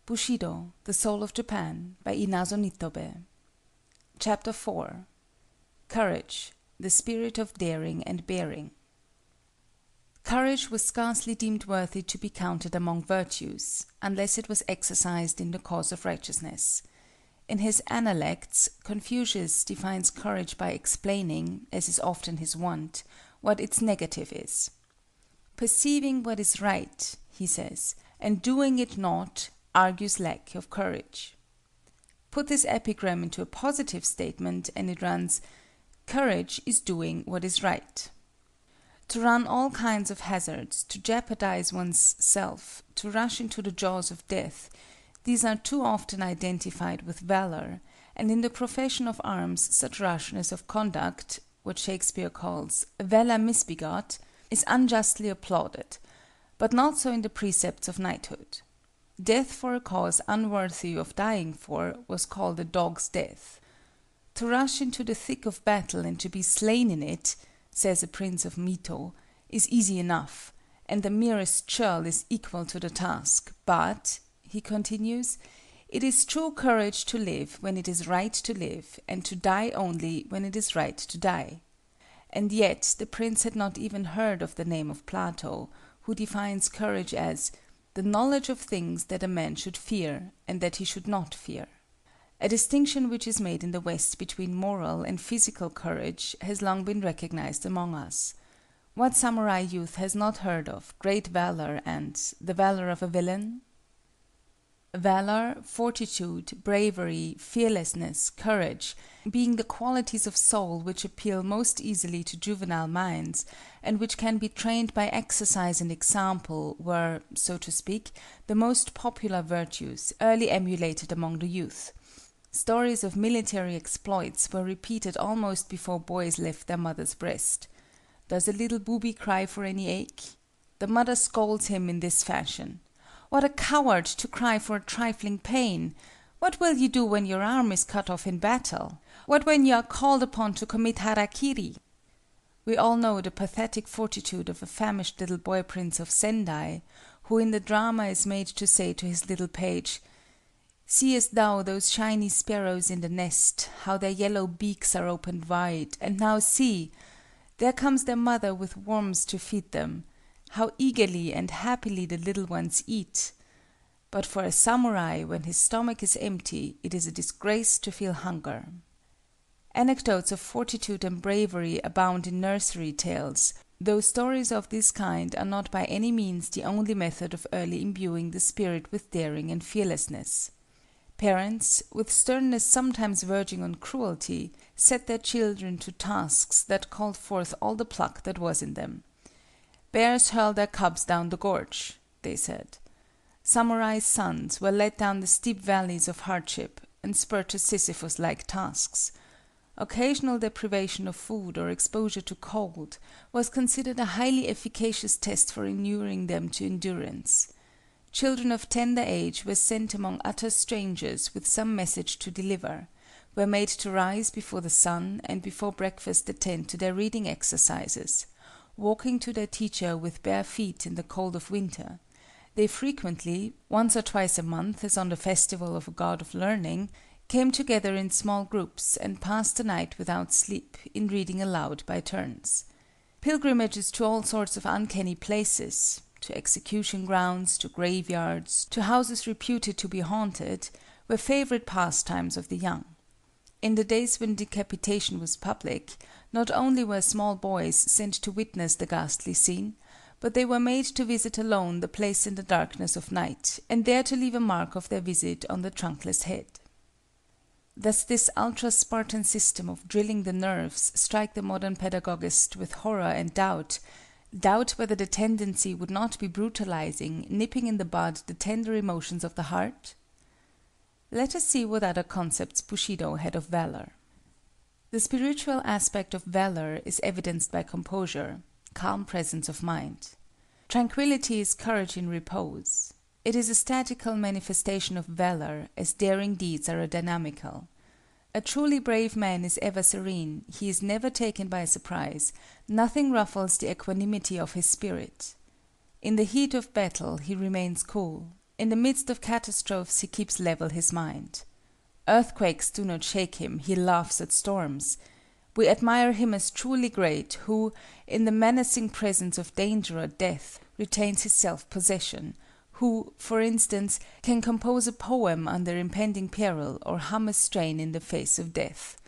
Bushido, The Soul of Japan, by Inazo Nitobe. Chapter 4. Courage, the Spirit of Daring and Bearing. Courage was scarcely deemed worthy to be counted among virtues, unless it was exercised in the cause of righteousness. In his Analects, Confucius defines courage by explaining, as is often his wont, what its negative is. Perceiving what is right, he says, and doing it not, argues lack of courage. Put this epigram into a positive statement, and it runs, courage is doing what is right. To run all kinds of hazards, to jeopardize one's self, to rush into the jaws of death, these are too often identified with valor, and in the profession of arms such rashness of conduct, what Shakespeare calls valor misbegot, is unjustly applauded, but not so in the precepts of knighthood. Death for a cause unworthy of dying for was called a dog's death. To rush into the thick of battle and to be slain in it, says a prince of Mito, is easy enough, and the merest churl is equal to the task, but, he continues, it is true courage to live when it is right to live, and to die only when it is right to die. And yet the prince had not even heard of the name of Plato, who defines courage as the knowledge of things that a man should fear, and that he should not fear. A distinction which is made in the West between moral and physical courage has long been recognized among us. What samurai youth has not heard of great valor and the valor of a villain? Valor, fortitude, bravery, fearlessness, courage, being the qualities of soul which appeal most easily to juvenile minds, and which can be trained by exercise and example, were, so to speak, the most popular virtues, early emulated among the youth. Stories of military exploits were repeated almost before boys left their mother's breast. Does a little booby cry for any ache? The mother scolds him in this fashion. What a coward to cry for a trifling pain! What will you do when your arm is cut off in battle? What when you are called upon to commit harakiri? We all know the pathetic fortitude of a famished little boy prince of Sendai, who in the drama is made to say to his little page, "Seest thou those shiny sparrows in the nest, how their yellow beaks are opened wide, and now see! There comes their mother with worms to feed them. How eagerly and happily the little ones eat! But for a samurai, when his stomach is empty, it is a disgrace to feel hunger." Anecdotes of fortitude and bravery abound in nursery tales, though stories of this kind are not by any means the only method of early imbuing the spirit with daring and fearlessness. Parents, with sternness sometimes verging on cruelty, set their children to tasks that called forth all the pluck that was in them. "Bears hurl their cubs down the gorge," they said. Samurai's sons were led down the steep valleys of hardship, and spurred to Sisyphus-like tasks. Occasional deprivation of food or exposure to cold was considered a highly efficacious test for inuring them to endurance. Children of tender age were sent among utter strangers with some message to deliver, were made to rise before the sun, and before breakfast attend to their reading exercises. Walking to their teacher with bare feet in the cold of winter, they frequently, once or twice a month as on the festival of a god of learning, came together in small groups and passed the night without sleep, in reading aloud by turns. Pilgrimages to all sorts of uncanny places, to execution grounds, to graveyards, to houses reputed to be haunted, were favorite pastimes of the young. In the days when decapitation was public, not only were small boys sent to witness the ghastly scene, but they were made to visit alone the place in the darkness of night, and there to leave a mark of their visit on the trunkless head. Does this ultra-Spartan system of drilling the nerves strike the modern pedagogist with horror and doubt whether the tendency would not be brutalizing, nipping in the bud the tender emotions of the heart? Let us see what other concepts Bushido had of valor. The spiritual aspect of valor is evidenced by composure, calm presence of mind. Tranquillity is courage in repose. It is a statical manifestation of valor, as daring deeds are a dynamical. A truly brave man is ever serene, he is never taken by surprise, nothing ruffles the equanimity of his spirit. In the heat of battle he remains cool. In the midst of catastrophes he keeps level his mind. Earthquakes do not shake him, he laughs at storms. We admire him as truly great who, in the menacing presence of danger or death, retains his self-possession, who, for instance, can compose a poem under impending peril or hum a strain in the face of death.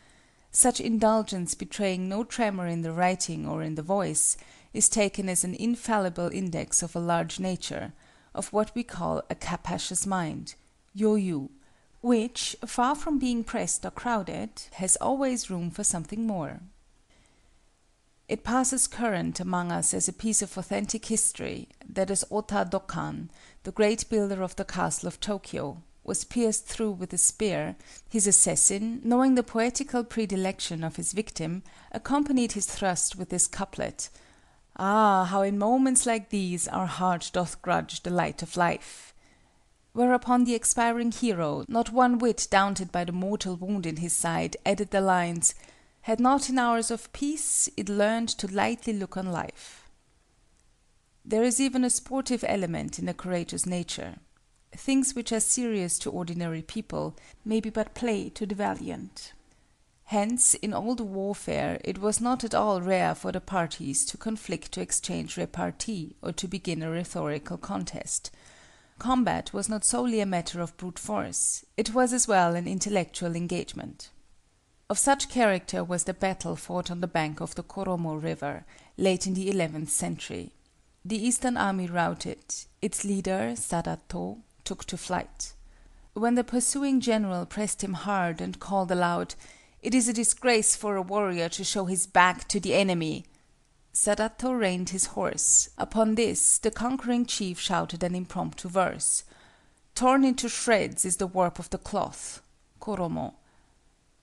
Such indulgence betraying no tremor in the writing or in the voice, is taken as an infallible index of a large nature, of what we call a capacious mind, yo-yu, which, far from being pressed or crowded, has always room for something more. It passes current among us as a piece of authentic history that as Ota Dokan, the great builder of the castle of Tokyo, was pierced through with a spear, his assassin, knowing the poetical predilection of his victim, accompanied his thrust with this couplet: "Ah, how in moments like these our heart doth grudge the light of life!" Whereupon the expiring hero, not one whit daunted by the mortal wound in his side, added the lines: "Had not in hours of peace it learned to lightly look on life." There is even a sportive element in a courageous nature. Things which are serious to ordinary people may be but play to the valiant. Hence, in old warfare, it was not at all rare for the parties to conflict to exchange repartee or to begin a rhetorical contest. Combat was not solely a matter of brute force, it was as well an intellectual engagement. Of such character was the battle fought on the bank of the Koromo River, late in the 11th century. The Eastern army routed, its leader, Sadato, took to flight. When the pursuing general pressed him hard and called aloud, "It is a disgrace for a warrior to show his back to the enemy," Sadato reined his horse. Upon this, the conquering chief shouted an impromptu verse: "Torn into shreds is the warp of the cloth" (Koromo).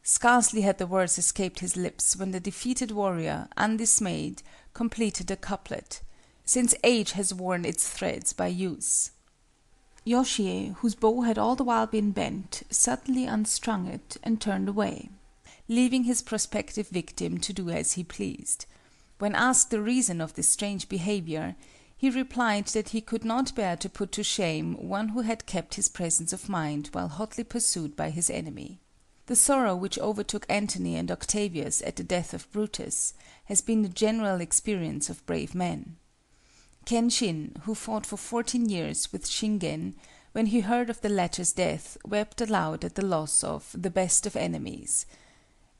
Scarcely had the words escaped his lips when the defeated warrior, undismayed, completed the couplet: "Since age has worn its threads by use." Yoshie, whose bow had all the while been bent, suddenly unstrung it and turned away, leaving his prospective victim to do as he pleased. When asked the reason of this strange behavior, he replied that he could not bear to put to shame one who had kept his presence of mind while hotly pursued by his enemy. The sorrow which overtook Antony and Octavius at the death of Brutus has been the general experience of brave men. Kenshin, who fought for 14 years with Shingen, when he heard of the latter's death, wept aloud at the loss of "the best of enemies."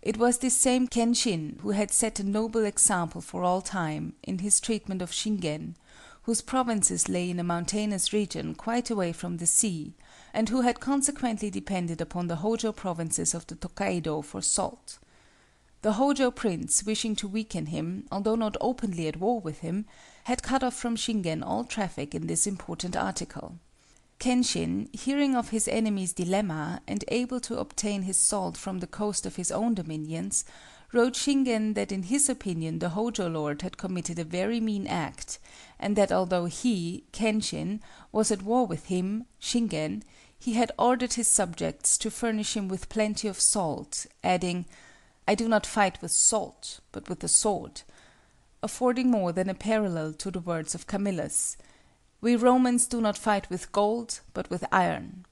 It was this same Kenshin who had set a noble example for all time in his treatment of Shingen, whose provinces lay in a mountainous region quite away from the sea, and who had consequently depended upon the Hojo provinces of the Tokaido for salt. The Hojo prince, wishing to weaken him, although not openly at war with him, had cut off from Shingen all traffic in this important article. Kenshin, hearing of his enemy's dilemma, and able to obtain his salt from the coast of his own dominions, wrote Shingen that in his opinion the Hojo lord had committed a very mean act, and that although he, Kenshin, was at war with him, Shingen, he had ordered his subjects to furnish him with plenty of salt, adding, "I do not fight with salt, but with the sword," affording more than a parallel to the words of Camillus: "We Romans do not fight with gold, but with iron."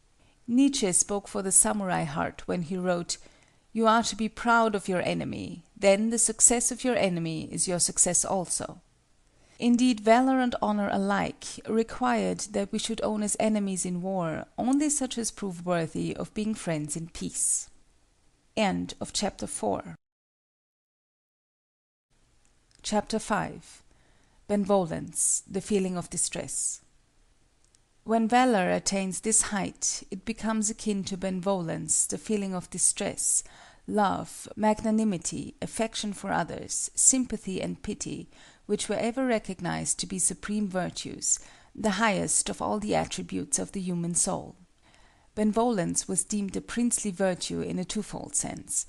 Nietzsche spoke for the samurai heart when he wrote, "You are to be proud of your enemy, then the success of your enemy is your success also." Indeed, valor and honor alike required that we should own as enemies in war only such as prove worthy of being friends in peace. End of Chapter 4. Chapter 5. Benevolence, the feeling of distress. When valor attains this height, it becomes akin to benevolence, the feeling of distress, love, magnanimity, affection for others, sympathy and pity, which were ever recognized to be supreme virtues, the highest of all the attributes of the human soul. Benevolence was deemed a princely virtue in a twofold sense.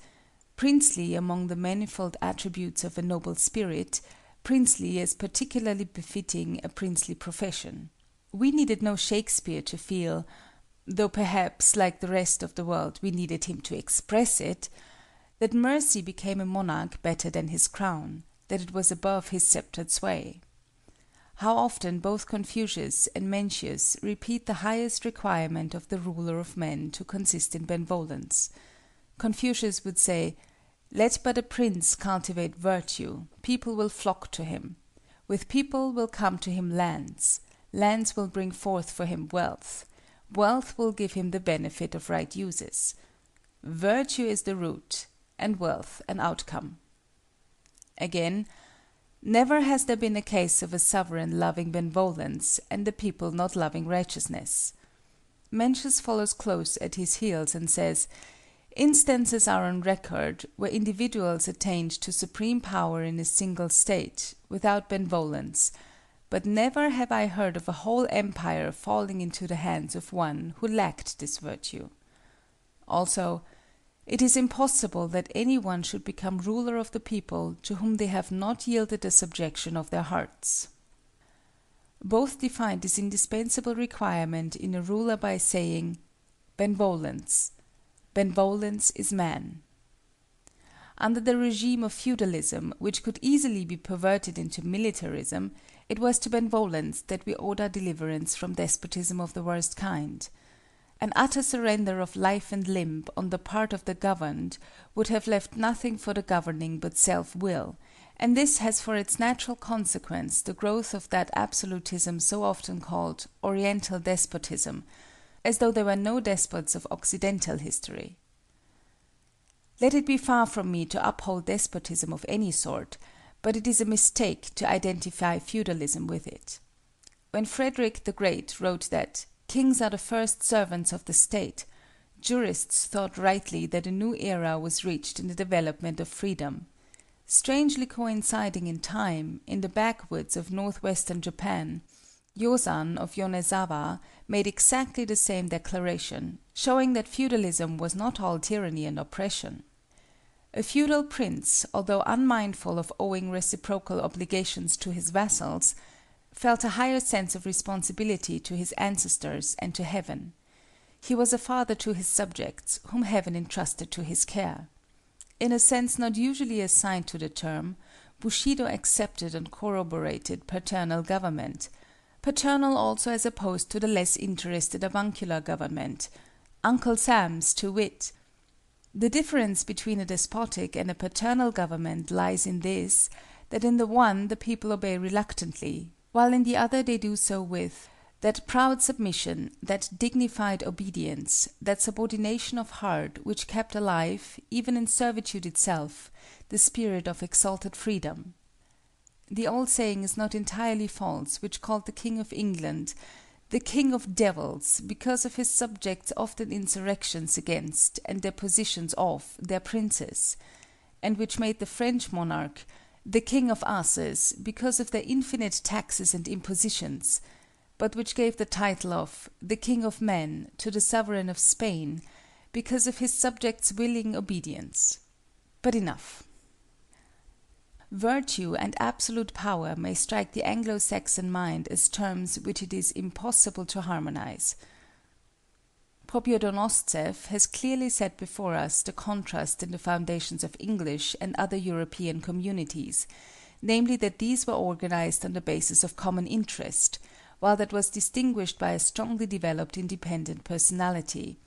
Princely among the manifold attributes of a noble spirit, princely as particularly befitting a princely profession. We needed no Shakespeare to feel, though perhaps, like the rest of the world, we needed him to express it, that mercy became a monarch better than his crown, that it was above his sceptred sway. How often both Confucius and Mencius repeat the highest requirement of the ruler of men to consist in benevolence. Confucius would say, "Let but a prince cultivate virtue, people will flock to him. With people will come to him lands. Lands will bring forth for him wealth. Wealth will give him the benefit of right uses. Virtue is the root, and wealth an outcome." Again, "Never has there been a case of a sovereign loving benevolence, and the people not loving righteousness." Mencius follows close at his heels and says, "Instances are on record where individuals attained to supreme power in a single state, without benevolence, but never have I heard of a whole empire falling into the hands of one who lacked this virtue." Also, "It is impossible that any one should become ruler of the people to whom they have not yielded the subjection of their hearts." Both define this indispensable requirement in a ruler by saying, "Benevolence. Benevolence is man." Under the regime of feudalism, which could easily be perverted into militarism, it was to benevolence that we owed our deliverance from despotism of the worst kind. An utter surrender of life and limb on the part of the governed would have left nothing for the governing but self-will, and this has for its natural consequence the growth of that absolutism so often called Oriental despotism, as though there were no despots of Occidental history. Let it be far from me to uphold despotism of any sort, but it is a mistake to identify feudalism with it. When Frederick the Great wrote that "kings are the first servants of the state," jurists thought rightly that a new era was reached in the development of freedom. Strangely coinciding in time, in the backwoods of northwestern Japan, Yozan of Yonezawa made exactly the same declaration, showing that feudalism was not all tyranny and oppression. A feudal prince, although unmindful of owing reciprocal obligations to his vassals, felt a higher sense of responsibility to his ancestors and to heaven. He was a father to his subjects, whom heaven entrusted to his care. In a sense not usually assigned to the term, Bushido accepted and corroborated paternal government, paternal also as opposed to the less interested avuncular government, Uncle Sam's to wit. The difference between a despotic and a paternal government lies in this, that in the one the people obey reluctantly, while in the other they do so with that proud submission, that dignified obedience, that subordination of heart which kept alive, even in servitude itself, the spirit of exalted freedom. The old saying is not entirely false which called the King of England "the King of Devils," because of his subjects' often insurrections against, and depositions of, their princes, and which made the French monarch "the King of Asses," because of their infinite taxes and impositions, but which gave the title of "the King of Men" to the sovereign of Spain, because of his subjects' willing obedience. But enough. Virtue and absolute power may strike the Anglo-Saxon mind as terms which it is impossible to harmonize. Pobyedonostsev has clearly set before us the contrast in the foundations of English and other European communities, namely that these were organized on the basis of common interest, while that was distinguished by a strongly developed independent personality.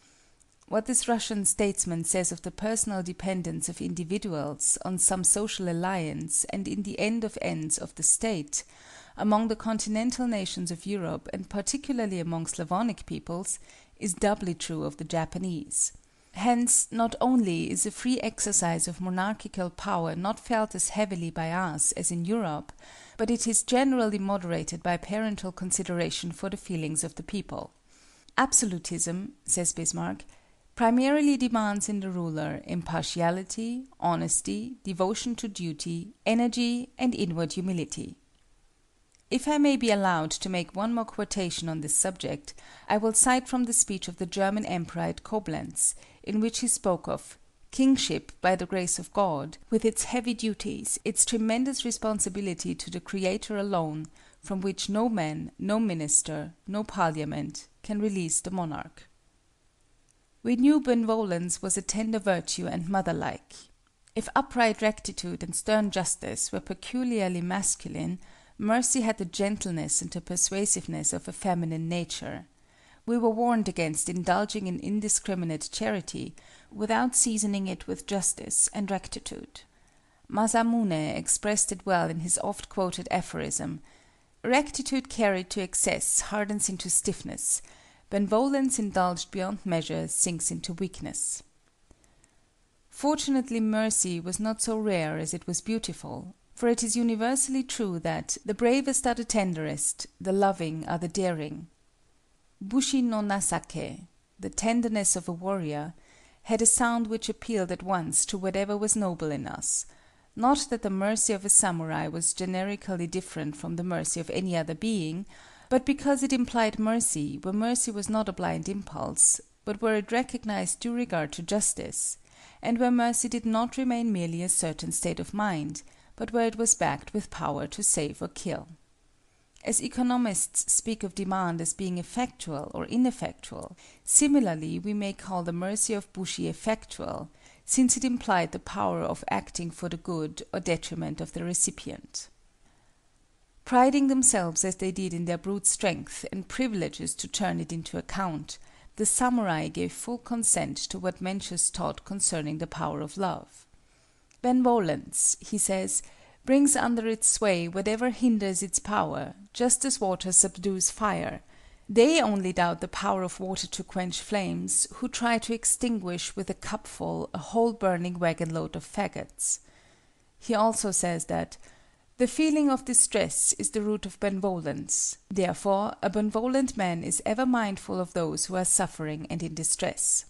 What this Russian statesman says of the personal dependence of individuals on some social alliance and in the end of ends of the state, among the continental nations of Europe and particularly among Slavonic peoples, is doubly true of the Japanese. Hence, not only is a free exercise of monarchical power not felt as heavily by us as in Europe, but it is generally moderated by parental consideration for the feelings of the people. Absolutism, says Bismarck, primarily demands in the ruler impartiality, honesty, devotion to duty, energy, and inward humility. If I may be allowed to make one more quotation on this subject, I will cite from the speech of the German Emperor at Koblenz, in which he spoke of "kingship by the grace of God, with its heavy duties, its tremendous responsibility to the Creator alone, from which no man, no minister, no parliament, can release the monarch." We knew benevolence was a tender virtue and motherlike. If upright rectitude and stern justice were peculiarly masculine, mercy had the gentleness and the persuasiveness of a feminine nature. We were warned against indulging in indiscriminate charity without seasoning it with justice and rectitude. Masamune expressed it well in his oft-quoted aphorism, "Rectitude carried to excess hardens into stiffness, benevolence indulged beyond measure sinks into weakness." Fortunately mercy was not so rare as it was beautiful, for it is universally true that "the bravest are the tenderest, the loving are the daring." Bushi no nasake, the tenderness of a warrior, had a sound which appealed at once to whatever was noble in us. Not that the mercy of a samurai was generically different from the mercy of any other being, but because it implied mercy where mercy was not a blind impulse, but where it recognized due regard to justice, and where mercy did not remain merely a certain state of mind, but where it was backed with power to save or kill. As economists speak of demand as being effectual or ineffectual, similarly we may call the mercy of Bushi effectual, since it implied the power of acting for the good or detriment of the recipient. Priding themselves as they did in their brute strength and privileges to turn it into account, the samurai gave full consent to what Mencius taught concerning the power of love. "Benevolence," he says, "brings under its sway whatever hinders its power, just as water subdues fire. They only doubt the power of water to quench flames who try to extinguish with a cupful a whole burning wagon-load of faggots." He also says that "the feeling of distress is the root of benevolence. Therefore, a benevolent man is ever mindful of those who are suffering and in distress."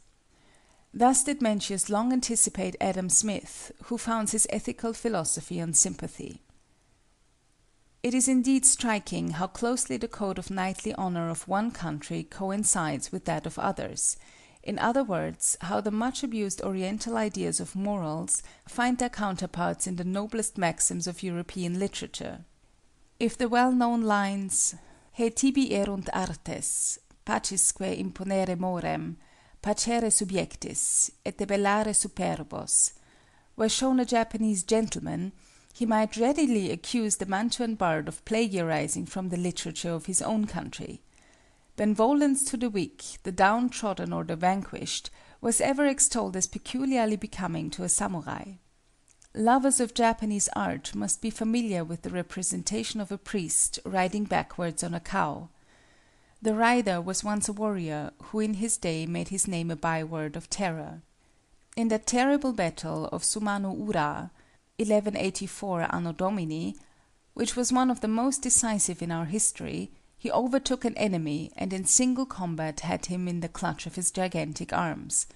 Thus did Mencius long anticipate Adam Smith, who founds his ethical philosophy on sympathy. It is indeed striking how closely the code of knightly honor of one country coincides with that of others; in other words, how the much abused Oriental ideas of morals find their counterparts in the noblest maxims of European literature. If the well-known lines "He tibi erunt artes, pacisque imponere morem, pacere subjectis, et debellare superbos" were shown a Japanese gentleman, he might readily accuse the Mantuan bard of plagiarizing from the literature of his own country. Benevolence to the weak, the downtrodden or the vanquished, was ever extolled as peculiarly becoming to a samurai. Lovers of Japanese art must be familiar with the representation of a priest riding backwards on a cow. The rider was once a warrior who in his day made his name a byword of terror. In that terrible battle of Sumano-ura, 1184 Anno Domini, which was one of the most decisive in our history, he overtook an enemy and in single combat had him in the clutch of his gigantic arms.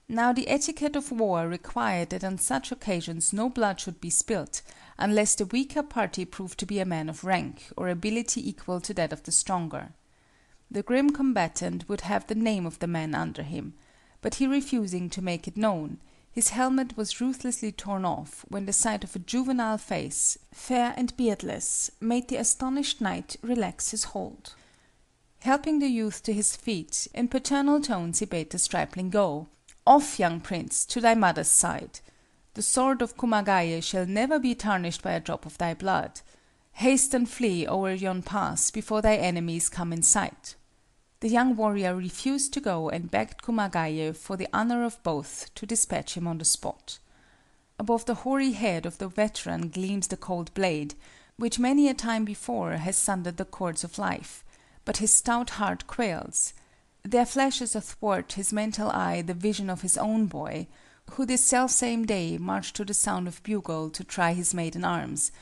Now the etiquette of war required that on such occasions no blood should be spilt, unless the weaker party proved to be a man of rank or ability equal to that of the stronger. The grim combatant would have the name of the man under him, but he refusing to make it known, his helmet was ruthlessly torn off, when the sight of a juvenile face, fair and beardless, made the astonished knight relax his hold. Helping the youth to his feet, in paternal tones he bade the stripling go. "Off, young prince, to thy mother's side. The sword of Kumagaye shall never be tarnished by a drop of thy blood. Haste and flee o'er yon pass before thy enemies come in sight." The young warrior refused to go and begged Kumagaye for the honor of both to dispatch him on the spot. Above the hoary head of the veteran gleams the cold blade, which many a time before has sundered the cords of life, but his stout heart quails. There flashes athwart his mental eye the vision of his own boy, who this selfsame day marched to the sound of bugle to try his maiden arms.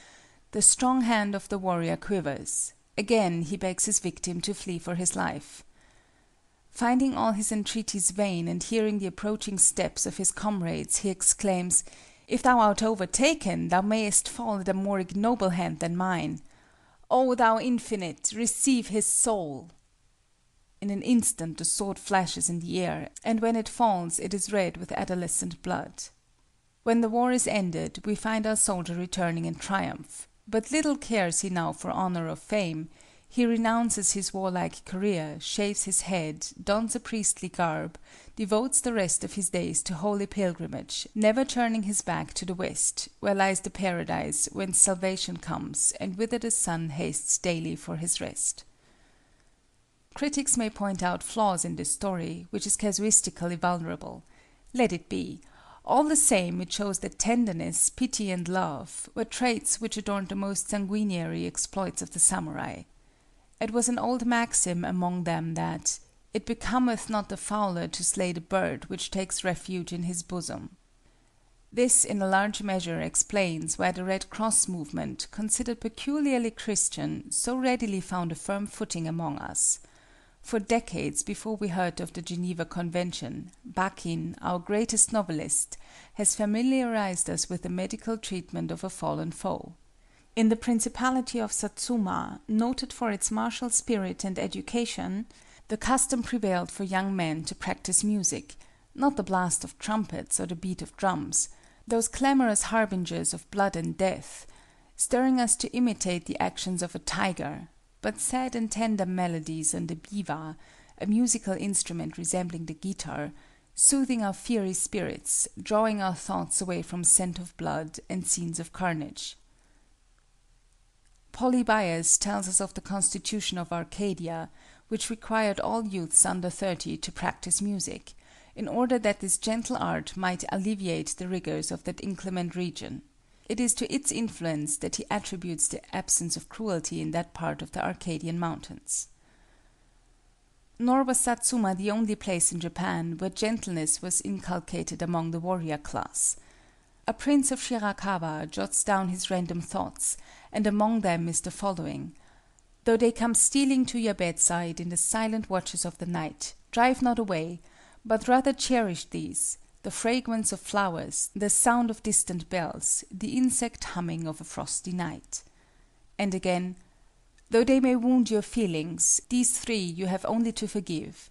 The strong hand of the warrior quivers. Again he begs his victim to flee for his life. Finding all his entreaties vain and hearing the approaching steps of his comrades, he exclaims, "If thou art overtaken, thou mayest fall at a more ignoble hand than mine. O thou Infinite, receive his soul!" In an instant the sword flashes in the air, and when it falls it is red with adolescent blood. When the war is ended, we find our soldier returning in triumph, but little cares he now for honor or fame. He renounces his warlike career, shaves his head, dons a priestly garb, devotes the rest of his days to holy pilgrimage, never turning his back to the west, where lies the paradise whence salvation comes and whither the sun hastes daily for his rest. Critics may point out flaws in this story, which is casuistically vulnerable. Let it be. All the same, it shows that tenderness, pity, and love were traits which adorned the most sanguinary exploits of the samurai. It was an old maxim among them that "it becometh not the fowler to slay the bird which takes refuge in his bosom." This in a large measure explains why the Red Cross movement, considered peculiarly Christian, so readily found a firm footing among us. For decades before we heard of the Geneva Convention, Bakin, our greatest novelist, has familiarized us with the medical treatment of a fallen foe. In the Principality of Satsuma, noted for its martial spirit and education, the custom prevailed for young men to practice music, not the blast of trumpets or the beat of drums, those clamorous harbingers of blood and death, stirring us to imitate the actions of a tiger, but sad and tender melodies on the biwa, a musical instrument resembling the guitar, soothing our fiery spirits, drawing our thoughts away from scent of blood and scenes of carnage. Polybius tells us of the constitution of Arcadia, which required all youths under 30 to practice music, in order that this gentle art might alleviate the rigors of that inclement region. It is to its influence that he attributes the absence of cruelty in that part of the Arcadian mountains. Nor was Satsuma the only place in Japan where gentleness was inculcated among the warrior class. A prince of Shirakawa jots down his random thoughts, and among them is the following: "Though they come stealing to your bedside in the silent watches of the night, drive not away, but rather cherish these, the fragrance of flowers, the sound of distant bells, the insect humming of a frosty night." And again, "Though they may wound your feelings, these three you have only to forgive: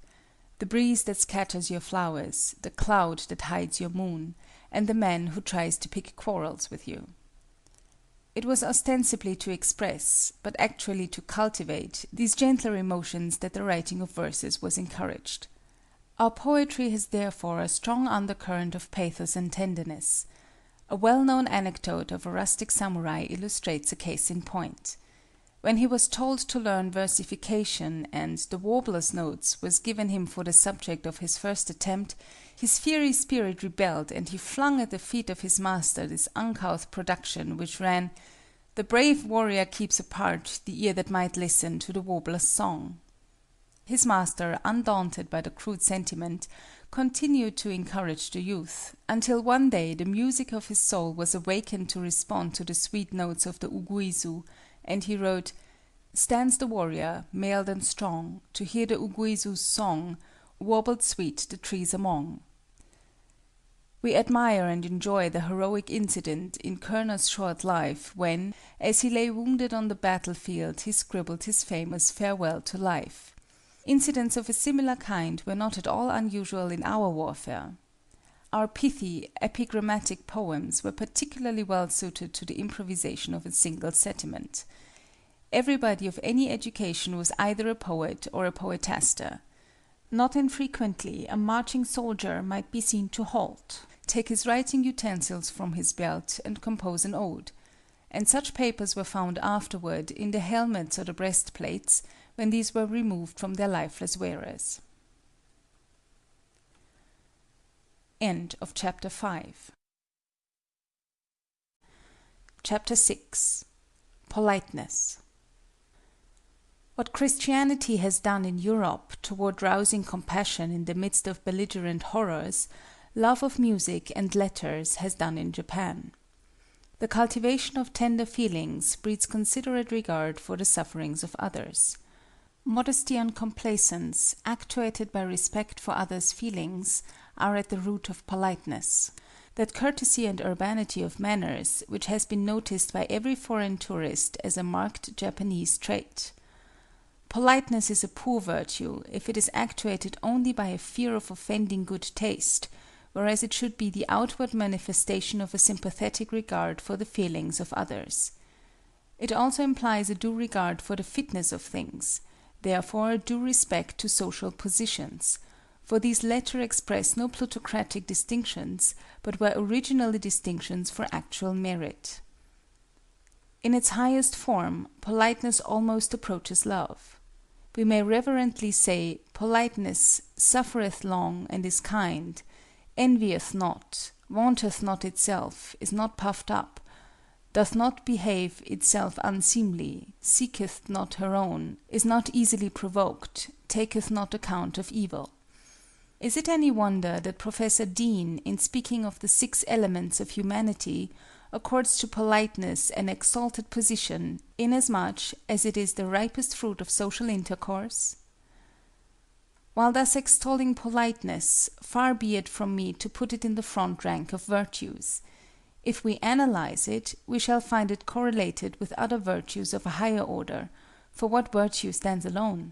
the breeze that scatters your flowers, the cloud that hides your moon, and the man who tries to pick quarrels with you." It was ostensibly to express, but actually to cultivate, these gentler emotions that the writing of verses was encouraged. Our poetry has therefore a strong undercurrent of pathos and tenderness. A well-known anecdote of a rustic samurai illustrates a case in point. When he was told to learn versification and the warbler's notes was given him for the subject of his first attempt, his fiery spirit rebelled and he flung at the feet of his master this uncouth production which ran: "The brave warrior keeps apart the ear that might listen to the warbler's song." His master, undaunted by the crude sentiment, continued to encourage the youth, until one day the music of his soul was awakened to respond to the sweet notes of the uguisu, and he wrote: "Stands the warrior, mailed and strong, to hear the uguisu's song, warbled sweet the trees among." We admire and enjoy the heroic incident in Körner's short life when, as he lay wounded on the battlefield, he scribbled his famous Farewell to Life. Incidents of a similar kind were not at all unusual in our warfare. Our pithy, epigrammatic poems were particularly well suited to the improvisation of a single sentiment. Everybody of any education was either a poet or a poetaster. Not infrequently a marching soldier might be seen to halt, take his writing utensils from his belt, and compose an ode; and such papers were found afterward in the helmets or the breastplates, when these were removed from their lifeless wearers. End of Chapter 5. Chapter 6. Politeness. What Christianity has done in Europe toward rousing compassion in the midst of belligerent horrors, love of music and letters has done in Japan. The cultivation of tender feelings breeds considerate regard for the sufferings of others. Modesty and complaisance, actuated by respect for others' feelings, are at the root of politeness. That courtesy and urbanity of manners which has been noticed by every foreign tourist as a marked Japanese trait. Politeness is a poor virtue if it is actuated only by a fear of offending good taste, whereas it should be the outward manifestation of a sympathetic regard for the feelings of others. It also implies a due regard for the fitness of things, therefore a due respect to social positions, for these latter express no plutocratic distinctions, but were originally distinctions for actual merit. In its highest form, politeness almost approaches love. We may reverently say, politeness suffereth long and is kind, envieth not, vaunteth not itself, is not puffed up, doth not behave itself unseemly, seeketh not her own, is not easily provoked, taketh not account of evil. Is it any wonder that Professor Dean, in speaking of the 6 elements of humanity, accords to politeness an exalted position, inasmuch as it is the ripest fruit of social intercourse? While thus extolling politeness, far be it from me to put it in the front rank of virtues. If we analyze it, we shall find it correlated with other virtues of a higher order, for what virtue stands alone?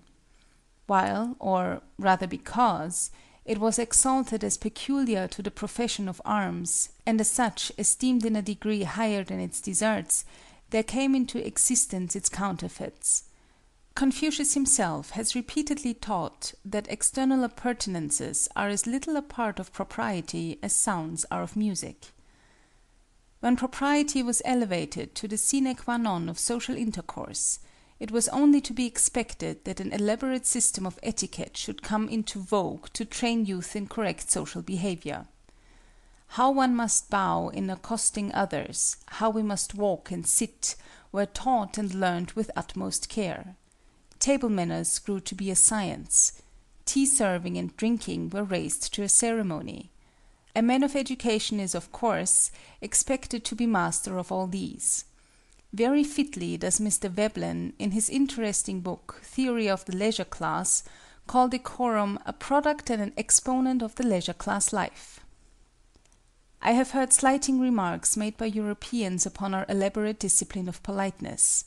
While, or rather because, it was exalted as peculiar to the profession of arms, and as such esteemed in a degree higher than its deserts, there came into existence its counterfeits. Confucius himself has repeatedly taught that external appurtenances are as little a part of propriety as sounds are of music. When propriety was elevated to the sine qua non of social intercourse, it was only to be expected that an elaborate system of etiquette should come into vogue to train youth in correct social behavior. How one must bow in accosting others, how we must walk and sit, were taught and learned with utmost care. Table manners grew to be a science. Tea serving and drinking were raised to a ceremony. A man of education is, of course, expected to be master of all these. Very fitly does Mr. Veblen, in his interesting book, Theory of the Leisure Class, call decorum a product and an exponent of the leisure class life. I have heard slighting remarks made by Europeans upon our elaborate discipline of politeness.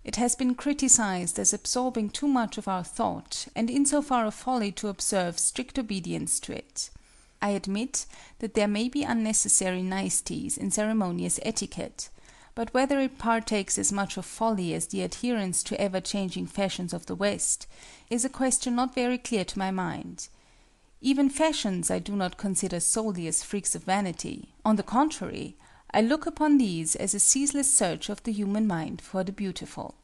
It has been criticized as absorbing too much of our thought, and insofar a folly to observe strict obedience to it. I admit that there may be unnecessary niceties in ceremonious etiquette, but whether it partakes as much of folly as the adherence to ever-changing fashions of the West, is a question not very clear to my mind. Even fashions I do not consider solely as freaks of vanity; on the contrary, I look upon these as a ceaseless search of the human mind for the beautiful.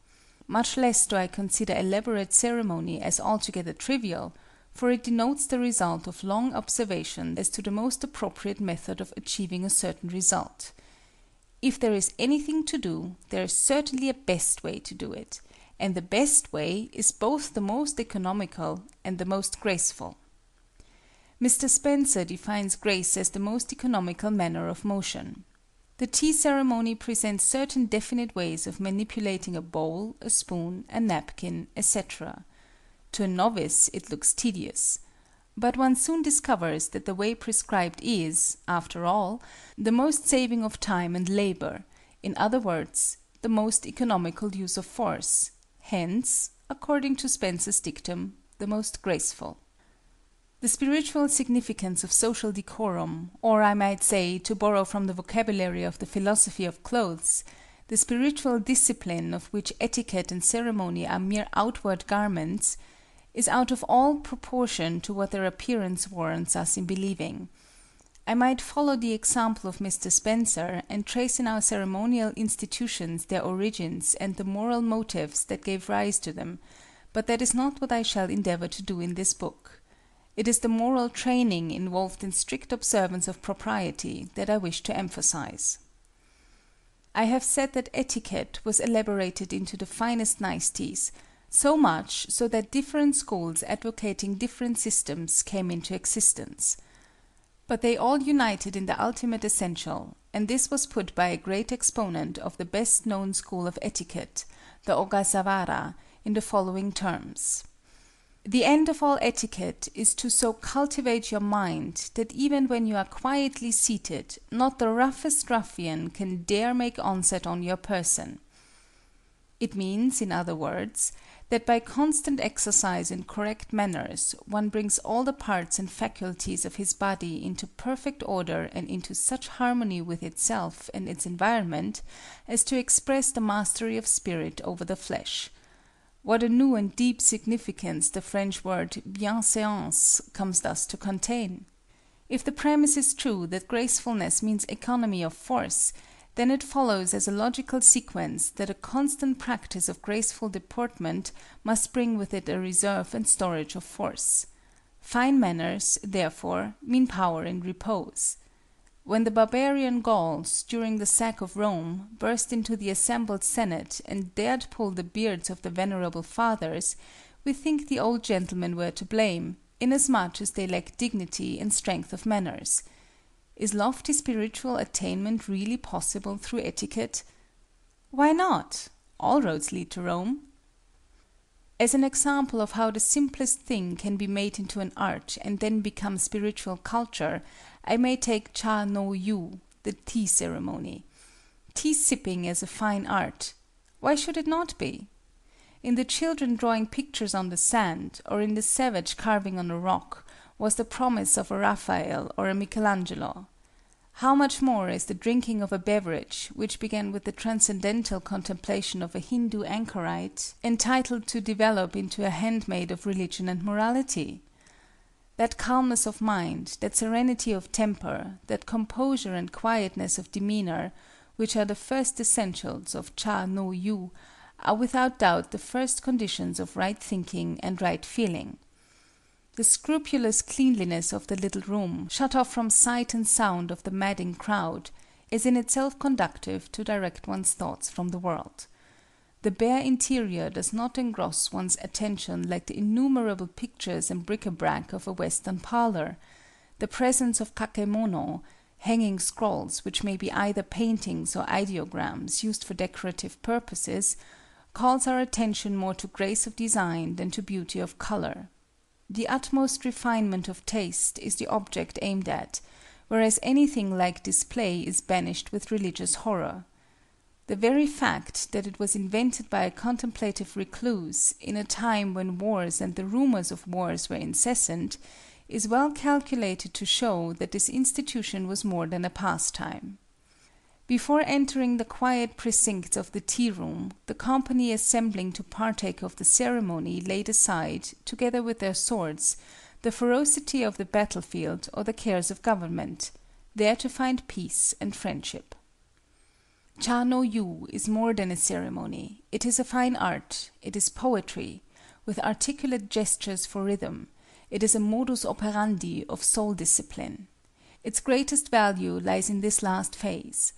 Much less do I consider elaborate ceremony as altogether trivial, for it denotes the result of long observation as to the most appropriate method of achieving a certain result. If there is anything to do, there is certainly a best way to do it, and the best way is both the most economical and the most graceful. Mr. Spencer defines grace as the most economical manner of motion. The tea ceremony presents certain definite ways of manipulating a bowl, a spoon, a napkin, etc. To a novice it looks tedious. But one soon discovers that the way prescribed is, after all, the most saving of time and labor, in other words, the most economical use of force, hence, according to Spencer's dictum, the most graceful. The spiritual significance of social decorum, or I might say, to borrow from the vocabulary of the philosophy of clothes, the spiritual discipline of which etiquette and ceremony are mere outward garments, is out of all proportion to what their appearance warrants us in believing. I might follow the example of Mr. Spencer, and trace in our ceremonial institutions their origins and the moral motives that gave rise to them, but that is not what I shall endeavor to do in this book. It is the moral training involved in strict observance of propriety that I wish to emphasize. I have said that etiquette was elaborated into the finest niceties, so much so that different schools advocating different systems came into existence. But they all united in the ultimate essential, and this was put by a great exponent of the best known school of etiquette, the Ogasawara, in the following terms. The end of all etiquette is to so cultivate your mind that even when you are quietly seated, not the roughest ruffian can dare make onset on your person. It means, in other words, that by constant exercise in correct manners one brings all the parts and faculties of his body into perfect order and into such harmony with itself and its environment as to express the mastery of spirit over the flesh. What a new and deep significance the French word bienséance comes thus to contain! If the premise is true that gracefulness means economy of force, then it follows as a logical sequence that a constant practice of graceful deportment must bring with it a reserve and storage of force. Fine manners, therefore, mean power in repose. When the barbarian Gauls, during the sack of Rome, burst into the assembled Senate and dared pull the beards of the venerable fathers, we think the old gentlemen were to blame, inasmuch as they lacked dignity and strength of manners. Is lofty spiritual attainment really possible through etiquette? Why not? All roads lead to Rome. As an example of how the simplest thing can be made into an art and then become spiritual culture, I may take Cha no Yu, the tea ceremony. Tea sipping as a fine art. Why should it not be? In the children drawing pictures on the sand, or in the savage carving on a rock, was the promise of a Raphael or a Michelangelo. How much more is the drinking of a beverage, which began with the transcendental contemplation of a Hindu anchorite, entitled to develop into a handmaid of religion and morality? That calmness of mind, that serenity of temper, that composure and quietness of demeanor, which are the first essentials of Cha no Yu, are without doubt the first conditions of right thinking and right feeling. The scrupulous cleanliness of the little room, shut off from sight and sound of the madding crowd, is in itself conducive to direct one's thoughts from the world. The bare interior does not engross one's attention like the innumerable pictures and bric-a-brac of a Western parlor. The presence of kakemono, hanging scrolls which may be either paintings or ideograms used for decorative purposes, calls our attention more to grace of design than to beauty of color. The utmost refinement of taste is the object aimed at, whereas anything like display is banished with religious horror. The very fact that it was invented by a contemplative recluse, in a time when wars and the rumors of wars were incessant, is well calculated to show that this institution was more than a pastime. Before entering the quiet precincts of the tea-room, the company assembling to partake of the ceremony laid aside, together with their swords, the ferocity of the battlefield or the cares of government, there to find peace and friendship. Cha no Yu is more than a ceremony. It is a fine art. It is poetry, with articulate gestures for rhythm. It is a modus operandi of soul discipline. Its greatest value lies in this last phase.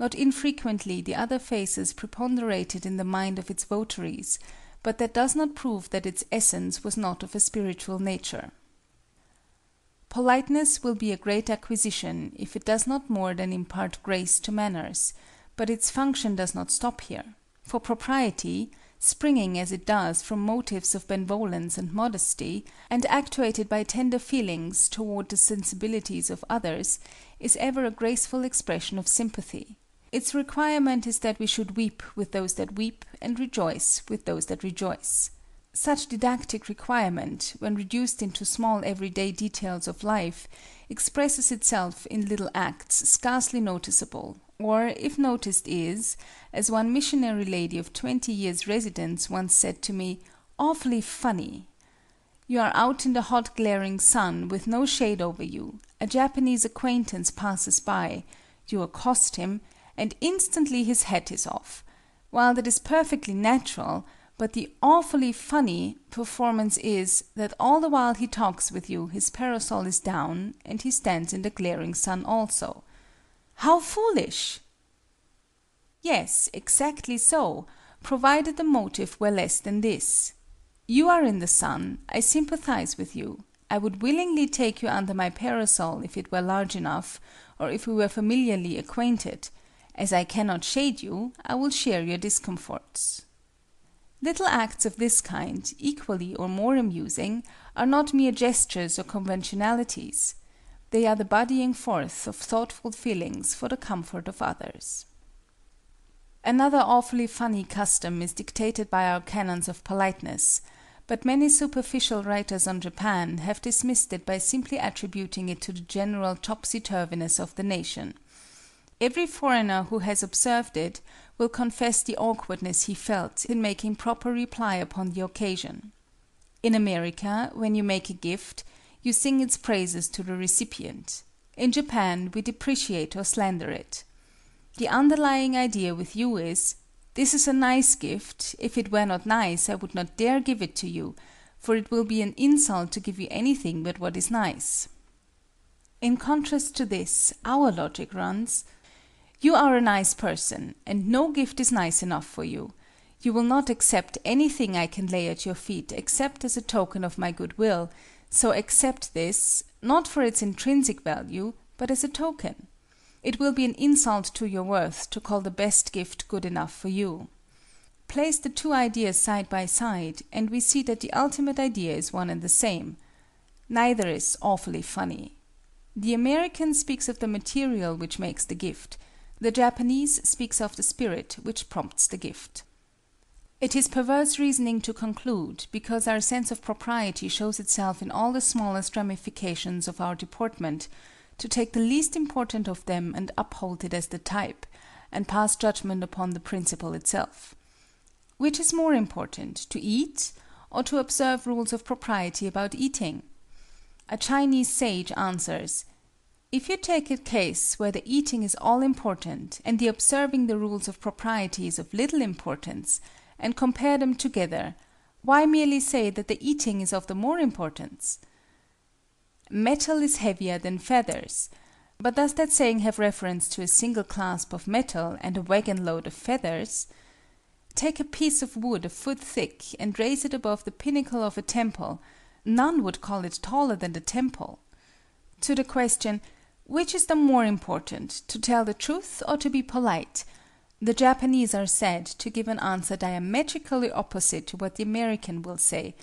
Not infrequently the other phases preponderated in the mind of its votaries, but that does not prove that its essence was not of a spiritual nature. Politeness will be a great acquisition if it does not more than impart grace to manners, but its function does not stop here. For propriety, springing as it does from motives of benevolence and modesty, and actuated by tender feelings toward the sensibilities of others, is ever a graceful expression of sympathy. Its requirement is that we should weep with those that weep and rejoice with those that rejoice. Such didactic requirement, when reduced into small everyday details of life, expresses itself in little acts scarcely noticeable, or, if noticed, is, as one missionary lady of 20 years' residence once said to me, awfully funny. You are out in the hot glaring sun with no shade over you. A Japanese acquaintance passes by. You accost him, and instantly his hat is off. While that is perfectly natural, but the awfully funny performance is that all the while he talks with you his parasol is down, and he stands in the glaring sun also. How foolish! Yes, exactly so, provided the motive were less than this. You are in the sun, I sympathize with you. I would willingly take you under my parasol if it were large enough, or if we were familiarly acquainted. As I cannot shade you, I will share your discomforts. Little acts of this kind, equally or more amusing, are not mere gestures or conventionalities. They are the bodying forth of thoughtful feelings for the comfort of others. Another awfully funny custom is dictated by our canons of politeness, but many superficial writers on Japan have dismissed it by simply attributing it to the general topsy-turviness of the nation. Every foreigner who has observed it will confess the awkwardness he felt in making proper reply upon the occasion. In America, when you make a gift, you sing its praises to the recipient. In Japan, we depreciate or slander it. The underlying idea with you is, "This is a nice gift. If it were not nice, I would not dare give it to you, for it will be an insult to give you anything but what is nice." In contrast to this, our logic runs, "You are a nice person, and no gift is nice enough for you. You will not accept anything I can lay at your feet except as a token of my goodwill, so accept this, not for its intrinsic value, but as a token. It will be an insult to your worth to call the best gift good enough for you." Place the two ideas side by side, and we see that the ultimate idea is one and the same. Neither is awfully funny. The American speaks of the material which makes the gift. The Japanese speaks of the spirit which prompts the gift. It is perverse reasoning to conclude, because our sense of propriety shows itself in all the smallest ramifications of our deportment, to take the least important of them and uphold it as the type, and pass judgment upon the principle itself. Which is more important, to eat, or to observe rules of propriety about eating? A Chinese sage answers, "If you take a case where the eating is all important, and the observing the rules of propriety is of little importance, and compare them together, why merely say that the eating is of the more importance? Metal is heavier than feathers. But does that saying have reference to a single clasp of metal and a wagon load of feathers? Take a piece of wood a foot thick and raise it above the pinnacle of a temple, none would call it taller than the temple. To the question, which is the more important, to tell the truth or to be polite, the Japanese are said to give an answer diametrically opposite to what the American will say,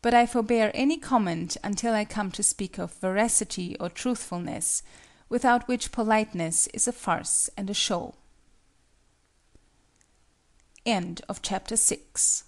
but I forbear any comment until I come to speak of veracity or truthfulness, without which politeness is a farce and a show. End of chapter 6.